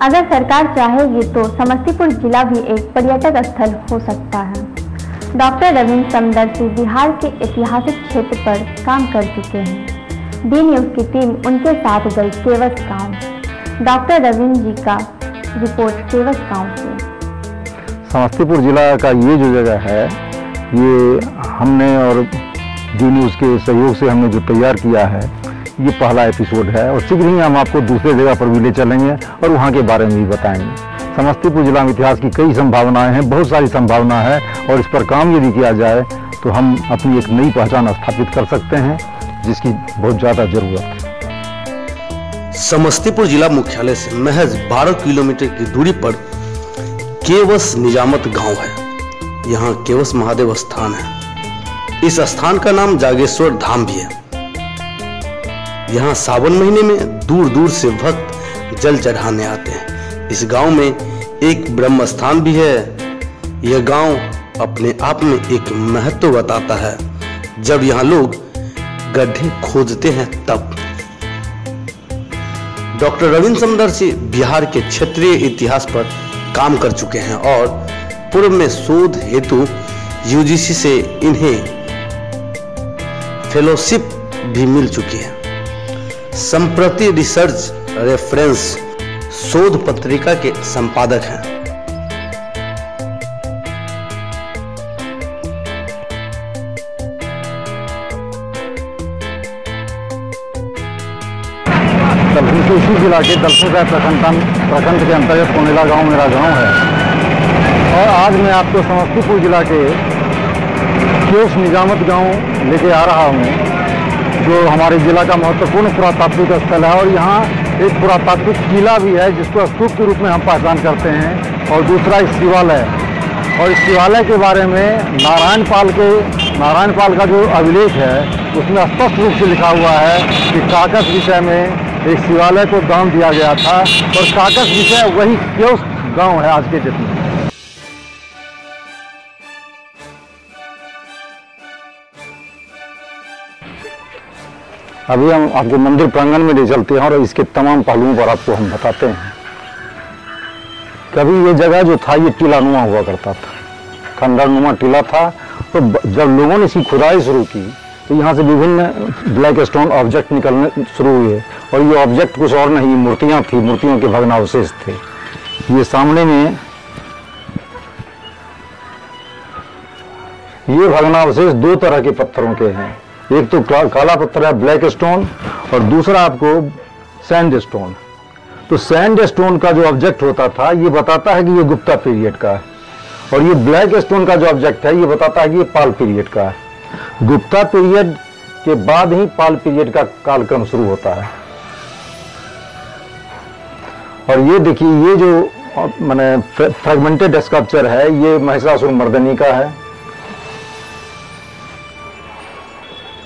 अगर सरकार चाहेगी तो समस्तीपुर जिला भी एक पर्यटक स्थल हो सकता है। डॉक्टर रविंद्र समदर्शी बिहार के ऐतिहासिक क्षेत्र पर काम कर चुके हैं। डी न्यूज़ की टीम उनके साथ गई केवस गांव। डॉक्टर रविंद्र जी का रिपोर्ट केवस गांव से। समस्तीपुर जिला का ये जो जगह है, ये हमने और डी न्यूज़ के सहयोग से हमने जो तैयार किया है, ये पहला एपिसोड है और शीघ्र ही हम आपको दूसरे जगह पर भी ले चलेंगे और वहाँ के बारे में भी बताएंगे। समस्तीपुर जिला में इतिहास की कई संभावनाएं हैं, बहुत सारी संभावना है और इस पर काम यदि किया जाए तो हम अपनी एक नई पहचान स्थापित कर सकते हैं, जिसकी बहुत ज़्यादा ज़रूरत है। समस्तीपुर जिला मुख्यालय से महज 12 किलोमीटर की दूरी पर केवस निजामत गांव है। यहाँ केवस महादेव स्थान है। इस स्थान का नाम जागेश्वर धाम भी है। यहाँ सावन महीने में दूर दूर से भक्त जल चढ़ाने आते हैं। इस गांव में एक ब्रह्म स्थान भी है। यह गांव अपने आप में एक महत्व बताता है। जब यहाँ लोग गड्ढे खोदते हैं तब डॉक्टर रविंद्र समदर्शी बिहार के क्षेत्रीय इतिहास पर काम कर चुके हैं और पूर्व में शोध हेतु यूजीसी से इन्हें फेलोशिप भी मिल चुकी है। संप्रति रिसर्च रेफरेंस शोध पत्रिका के संपादक हैं। इसी जिला के दलसोदा प्रखंड के अंतर्गत कोनेला गांव मेरा गांव है और आज मैं आपको समस्तीपुर जिला के केवस निजामत गांव लेके आ रहा हूं, जो हमारे जिला का महत्वपूर्ण पुरातात्विक स्थल है और यहाँ एक पुरातात्विक किला भी है जिसको स्तूप के रूप में हम पहचान करते हैं। और दूसरा इस शिवालय, और इस शिवालय के बारे में नारायण पाल का जो अभिलेख है उसमें स्पष्ट रूप से लिखा हुआ है कि काकस विषय में एक शिवालय को दान दिया गया था और काकस विषय वही केवस गांव है आज के डेट में। अभी हम आपको मंदिर प्रांगण में ले चलते हैं और इसके तमाम पहलुओं पर आपको हम बताते हैं। कभी ये जगह जो था ये टीलानुमा हुआ करता था, खंडरनुमा टीला था। तो जब लोगों ने इसकी खुदाई शुरू की तो यहाँ से विभिन्न ब्लैक स्टोन ऑब्जेक्ट निकलने शुरू हुए और ये ऑब्जेक्ट कुछ और नहीं, मूर्तियाँ थी, मूर्तियों के भग्नावशेष थे। ये सामने में ये भग्नावशेष दो तरह के पत्थरों के हैं। एक तो काला पत्थर है ब्लैक स्टोन और दूसरा आपको सैंड स्टोन। तो सैंड स्टोन का जो ऑब्जेक्ट होता था ये बताता है कि ये गुप्ता पीरियड का है और ये ब्लैक स्टोन का जो ऑब्जेक्ट है ये बताता है कि ये पाल पीरियड का है। गुप्ता पीरियड के बाद ही पाल पीरियड का कालक्रम शुरू होता है। और ये देखिए, ये जो माने फ्रेगमेंटेड स्कल्पचर है ये महिषासुर मर्दनी का है।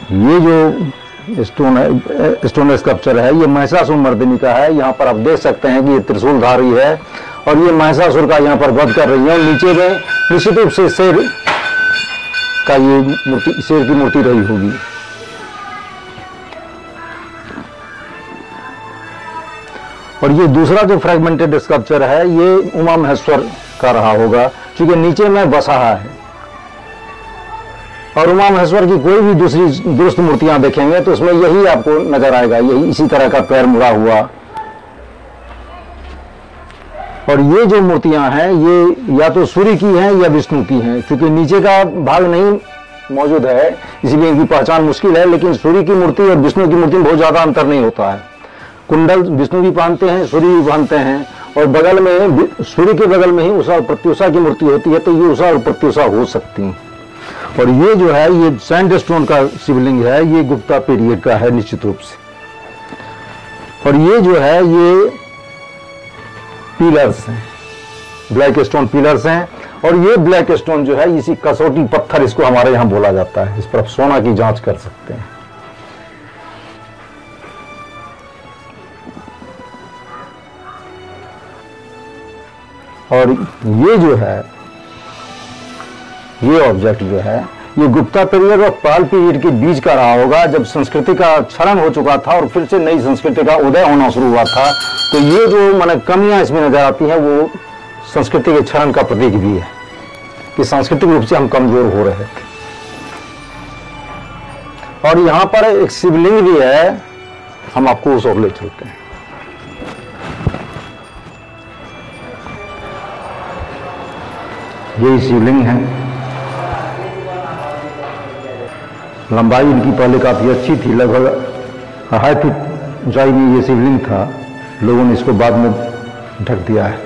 ये जो स्टोन स्कल्पचर है ये महिषासुर मर्दिनी का है। यहाँ पर आप देख सकते हैं कि ये त्रिशूलधारी है और ये महिषासुर का यहाँ पर वध कर रही है और नीचे में निश्चित रूप से शेर का ये मूर्ति, शेर की मूर्ति रही होगी। और ये दूसरा जो फ्रेगमेंटेड स्कल्पचर है ये उमा महेश्वर का रहा होगा, क्योंकि नीचे में बसाहा है। और उमा महेश्वर की कोई भी दूसरी दुरुस्त मूर्तियां देखेंगे तो उसमें यही आपको नजर आएगा, यही इसी तरह का पैर मुड़ा हुआ। और ये जो मूर्तियां हैं ये या तो सूर्य की हैं या विष्णु की हैं, क्योंकि नीचे का भाग नहीं मौजूद है इसलिए इनकी पहचान मुश्किल है। लेकिन सूर्य की मूर्ति और विष्णु की मूर्ति में बहुत ज्यादा अंतर नहीं होता है। कुंडल विष्णु भी पहनते हैं, सूर्य भी पहनते हैं और बगल में सूर्य के बगल में ही उषा और प्रत्युषा की मूर्ति होती है, तो ये उषा और प्रत्युषा हो सकती हैं। और ये जो है ये सैंड स्टोन का शिवलिंग है, ये गुप्ता पीरियड का है निश्चित रूप से। और ये जो है ये पिलर्स हैं, ब्लैक स्टोन पिलर्स हैं। और ये ब्लैक स्टोन जो है इसी कसौटी पत्थर इसको हमारे यहाँ बोला जाता है। इस पर आप सोना की जांच कर सकते हैं। और ये जो है ये ऑब्जेक्ट जो है ये गुप्ता पीरियड और पाल पीरियड के बीच का रहा होगा, जब संस्कृति का क्षरण हो चुका था और फिर से नई संस्कृति का उदय होना शुरू हुआ था। तो ये जो माने कमियां इसमें नजर आती हैं वो संस्कृति के क्षरण का प्रतीक भी है कि सांस्कृतिक रूप से हम कमजोर हो रहे थे। और यहाँ पर एक शिवलिंग भी है, हम आपको उस ओर ले चलते हैं। यही शिवलिंग है। लंबाई इनकी पहले काफी अच्छी थी, लगभग 2.5 फीट ऊंचाई में ये शिवलिंग था। लोगों ने इसको बाद में ढक दिया है।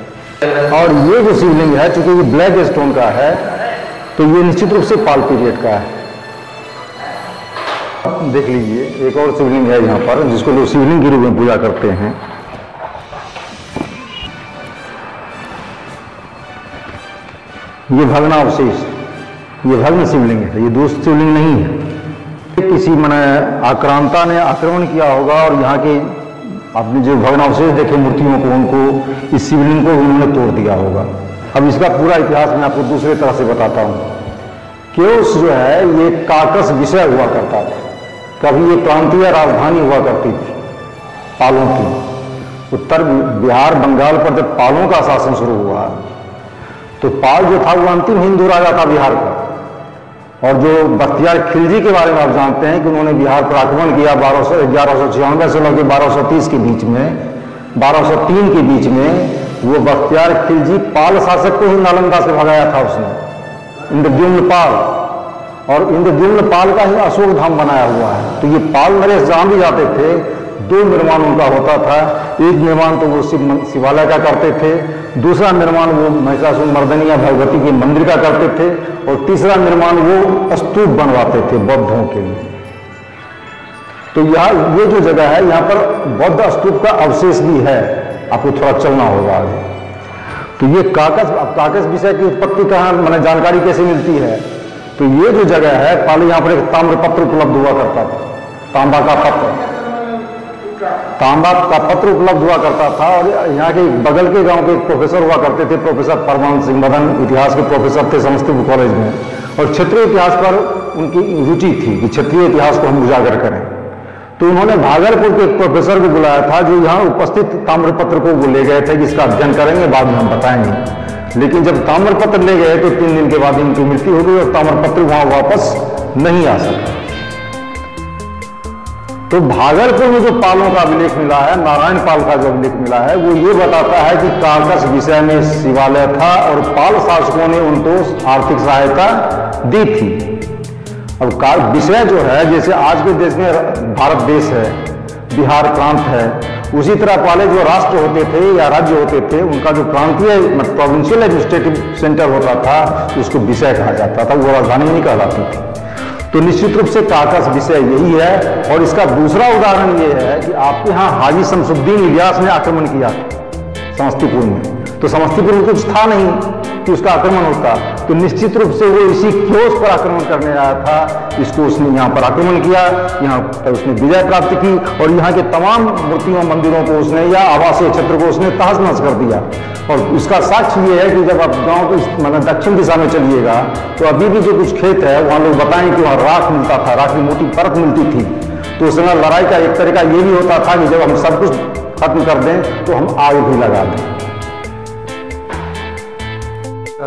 और ये जो शिवलिंग है, चूंकि ये ब्लैक स्टोन का है, तो ये निश्चित रूप से पाल पीरियड का है। देख लीजिए, एक और शिवलिंग है यहाँ पर, जिसको लोग शिवलिंग के रूप में पूजा करते हैं। ये भग्नावशेष, ये भग्न शिवलिंग है, ये दोस्त शिवलिंग नहीं है। किसी माने आक्रांता ने आक्रमण किया होगा और यहाँ के आपने जो भग्नावशेष देखे मूर्तियों को, उनको इस शिवलिंग को उन्होंने तोड़ दिया होगा। अब इसका पूरा इतिहास मैं आपको दूसरे तरह से बताता हूँ। केओस जो है ये काकस विषय हुआ करता था। कभी ये प्रांतीय राजधानी हुआ करती थी पालों की। उत्तर बिहार बंगाल पर जब पालों का शासन शुरू हुआ तो पाल जो था वो अंतिम हिंदू राजा था बिहार का। और जो बख्तियार खिलजी के बारे में आप जानते हैं कि उन्होंने बिहार पर आक्रमण किया 1196 से लेकर 1230 के बीच में, 1203 के बीच में वो बख्तियार खिलजी पाल शासक को ही नालंदा से भगाया था उसने, इंद्रद्युम्न पाल। और इंद्रद्युम्न पाल का ही अशोक धाम बनाया हुआ है। तो ये पाल नरेश जहां भी जाते थे, 2 निर्माण उनका होता था। एक निर्माण तो वो शिवालय का करते थे, दूसरा निर्माण वो महिषासुर मर्दनी या भगवती के मंदिर का करते थे, और तीसरा निर्माण वो स्तूप बनवाते थे बौद्धों के लिए। तो यहाँ ये जो जगह है, यहाँ पर बौद्ध स्तूप का अवशेष भी है। आपको थोड़ा चलना होगा आगे। तो ये काकस विषय की उत्पत्ति कहाँ मैंने जानकारी कैसे मिलती है? तो ये जो जगह है, पहले यहाँ पर एक ताम्र पत्र उपलब्ध हुआ करता था, तांबा का पत्र उपलब्ध हुआ करता था। और यहाँ के बगल के गांव के एक प्रोफेसर हुआ करते थे, प्रोफेसर परमान सिंह मदन, इतिहास के प्रोफेसर थे समस्तीपुर कॉलेज में। और क्षेत्रीय इतिहास पर उनकी रुचि थी कि क्षेत्रीय इतिहास को हम उजागर करें। तो उन्होंने भागलपुर के एक प्रोफेसर को बुलाया था, जो यहाँ उपस्थित ताम्रपत्र को वो ले गए थे, जिसका अध्ययन करेंगे, बाद में हम बताएंगे। लेकिन जब ताम्रपत्र ले गए तो 3 दिन के बाद उनकी मृत्यु हो गई और ताम्रपत्र वहां वापस नहीं आ सका। तो भागलपुर में जो पालों का अभिलेख मिला है, नारायण पाल का जो अभिलेख मिला है, वो ये बताता है कि काकस विषय में शिवालय था और पाल शासकों ने उनको आर्थिक सहायता दी थी। अब विषय जो है, जैसे आज के देश में भारत देश है, बिहार प्रांत है, उसी तरह पहले जो राष्ट्र होते थे या राज्य होते थे, उनका जो प्रांतीय प्रोविंशियल एडमिनिस्ट्रेटिव सेंटर होता था, उसको विषय कहा जाता था, वो राजधानी नहीं कहलाती थी। तो निश्चित रूप से काकस विषय यही है। और इसका दूसरा उदाहरण ये है कि आपके यहाँ हाजी शमसुद्दीन इलियास ने आक्रमण किया समस्तीपुर में। तो समस्तीपुर में कुछ था नहीं कि उसका आक्रमण होता, तो निश्चित रूप से वो इसी केओस पर आक्रमण करने आया था। इसको उसने यहाँ पर आक्रमण किया, यहाँ पर उसने विजय प्राप्त की और यहाँ के तमाम मूर्तियों मंदिरों को उसने या आवासीय क्षेत्र को उसने तहस नहस कर दिया। और इसका साक्ष्य ये है कि जब आप गांव के मतलब दक्षिण दिशा में चलिएगा तो अभी भी जो कुछ खेत है, वहाँ लोग बताएं कि वहाँ राख मिलता था, राख की मोटी परत मिलती थी। तो उस समय लड़ाई का एक तरीका ये भी होता था कि जब हम सब कुछ खत्म कर दें तो हम आग भी लगा दें।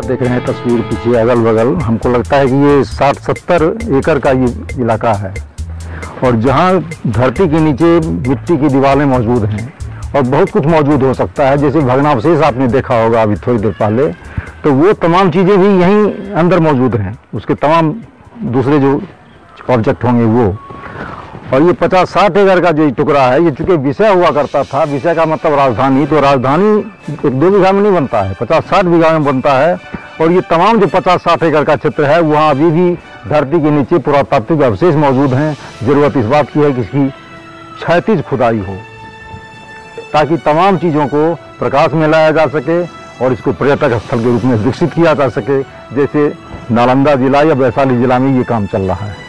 देख रहे हैं तस्वीर पीछे अगल बगल, हमको लगता है कि ये 60-70 एकड़ का ये इलाका है। और जहाँ धरती के नीचे मिट्टी की दीवारें मौजूद हैं और बहुत कुछ मौजूद हो सकता है, जैसे भग्नावशेष आपने देखा होगा अभी थोड़ी देर पहले, तो वो तमाम चीज़ें भी यहीं अंदर मौजूद हैं, उसके तमाम दूसरे जो ऑब्जेक्ट होंगे वो। और ये 50-60 एकड़ का जो टुकड़ा है, ये चूंकि विषय हुआ करता था, विषय का मतलब राजधानी, तो राजधानी 1-2 बीघा में नहीं बनता है, 50-60 बीघा में बनता है। और ये तमाम जो 50-60 एकड़ का क्षेत्र है, वहाँ अभी भी धरती के नीचे पुरातात्विक अवशेष मौजूद हैं। जरूरत इस बात की है कि इसकी क्षैतिज खुदाई हो, ताकि तमाम चीज़ों को प्रकाश में लाया जा सके और इसको पर्यटक स्थल के रूप में विकसित किया जा सके, जैसे नालंदा जिला या वैशाली जिला में ये काम चल रहा है।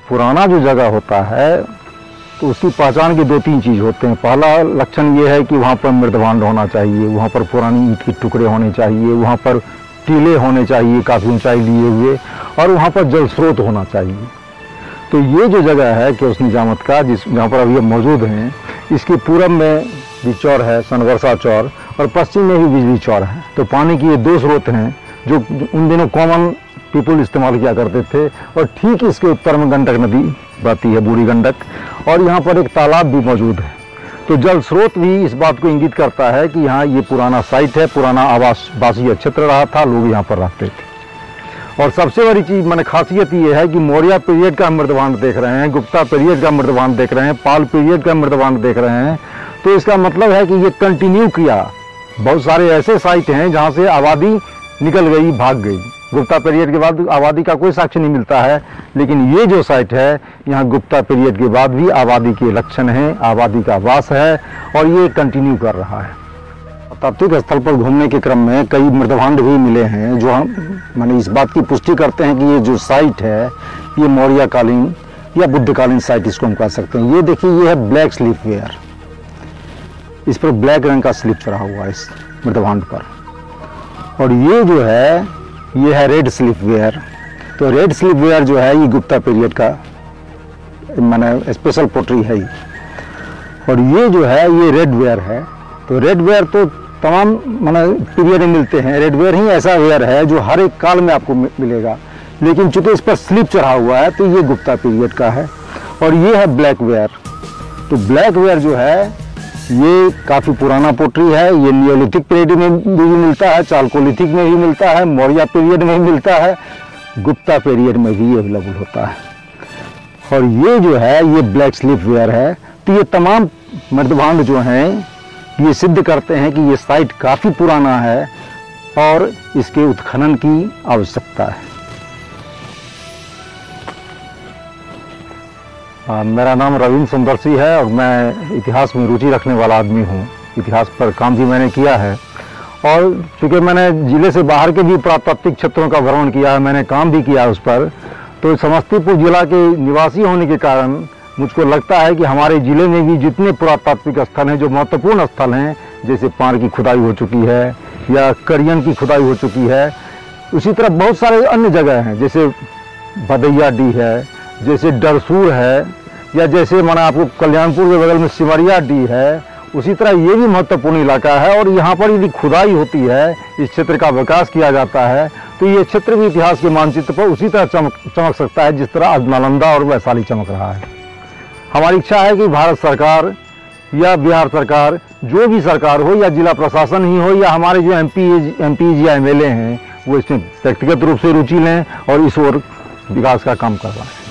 पुराना जो जगह होता है तो उसकी पहचान के 2-3 चीज़ होते हैं। पहला लक्षण ये है कि वहाँ पर मृदभांड होना चाहिए, वहाँ पर पुरानी ईंट के टुकड़े होने चाहिए, वहाँ पर टीले होने चाहिए काफ़ी ऊंचाई लिए हुए, और वहाँ पर जल स्रोत होना चाहिए। तो ये जो जगह है केओस निजामत का, जहाँ पर अभी हम मौजूद हैं, इसके पूरब में भी चौर है, सनवर्षा चौर, और पश्चिम में भी बिजली चौर है। तो पानी की ये 2 स्रोत हैं जो उन दिनों कॉमन पीपल इस्तेमाल किया करते थे। और ठीक इसके उत्तर में गंडक नदी बहती है, बूढ़ी गंडक, और यहाँ पर एक तालाब भी मौजूद है। तो जल स्रोत भी इस बात को इंगित करता है कि यहाँ ये पुराना साइट है, पुराना आवासीय क्षेत्र रहा था, लोग यहाँ पर रहते थे। और सबसे बड़ी चीज़ मैंने खासियत ये है कि मौर्य पीरियड का मृदभांड देख रहे हैं, गुप्ता पीरियड का मृदभांड देख रहे हैं, पाल पीरियड का मृदभांड देख रहे हैं। तो इसका मतलब है कि ये कंटिन्यू किया। बहुत सारे ऐसे साइट हैं जहाँ से आबादी निकल गई, भाग गई। गुप्ता पीरियड के बाद आबादी का कोई साक्ष्य नहीं मिलता है, लेकिन ये जो साइट है यहाँ गुप्ता पीरियड के बाद भी आबादी के लक्षण हैं, आबादी का वास है, और ये कंटिन्यू कर रहा है। तात्विक स्थल पर घूमने के क्रम में कई मृदभांड भी मिले हैं जो माने इस बात की पुष्टि करते हैं कि ये जो साइट है ये मौर्यकालीन या बुद्धकालीन साइट इसको हम कह सकते हैं। ये देखिए, ये है ब्लैक स्लिप वेयर, इस पर ब्लैक रंग का स्लिप चढ़ा हुआ है इस मृदभांड पर। और ये जो है ये है रेड स्लिप वेयर। तो रेड स्लिप वेयर जो है ये गुप्ता पीरियड का माने स्पेशल पोट्री है। और ये जो है ये रेड वेयर है। तो रेड वेयर तो तमाम माने पीरियड में मिलते हैं। रेड वेयर ही ऐसा वेयर है जो हर एक काल में आपको मिलेगा, लेकिन चूंकि इस पर स्लिप चढ़ा हुआ है तो ये गुप्ता पीरियड का है। और ये है ब्लैक वेयर। तो ब्लैक वेयर जो है ये काफ़ी पुराना पोट्री है। ये नियोलिथिक पीरियड में भी मिलता है, चालकोलिथिक में भी मिलता है, मौर्य पीरियड में भी मिलता है, गुप्ता पीरियड में भी अवेलेबल होता है। और ये जो है ये ब्लैक स्लिप वेयर है। तो ये तमाम मृदभांड जो हैं ये सिद्ध करते हैं कि ये साइट काफ़ी पुराना है और इसके उत्खनन की आवश्यकता है। मेरा नाम रविंद्र समदर्शी है और मैं इतिहास में रुचि रखने वाला आदमी हूँ। इतिहास पर काम भी मैंने किया है, और चूँकि मैंने ज़िले से बाहर के भी पुरातात्विक क्षेत्रों का भ्रमण किया है, मैंने काम भी किया है उस पर। तो समस्तीपुर जिला के निवासी होने के कारण मुझको लगता है कि हमारे ज़िले में भी जितने पुरातात्विक स्थल हैं जो महत्वपूर्ण स्थल हैं, जैसे पार की खुदाई हो चुकी है या करियन की खुदाई हो चुकी है, उसी तरह बहुत सारे अन्य जगह हैं, जैसे भदैया डी है, जैसे डरसूर है, या जैसे माना आपको कल्याणपुर के बगल में सिमरिया डी है। उसी तरह ये भी महत्वपूर्ण इलाका है, और यहाँ पर यदि खुदाई होती है, इस क्षेत्र का विकास किया जाता है, तो ये क्षेत्र भी इतिहास के मानचित्र पर उसी तरह चमक सकता है जिस तरह आज नालंदा और वैशाली चमक रहा है। हमारी इच्छा है कि भारत सरकार या बिहार सरकार, जो भी सरकार हो, या जिला प्रशासन ही हो, या हमारे जो एमपी या MLA हैं, वो इसमें व्यक्तिगत रूप से रुचि लें और इस ओर विकास का काम कर रहे हैं।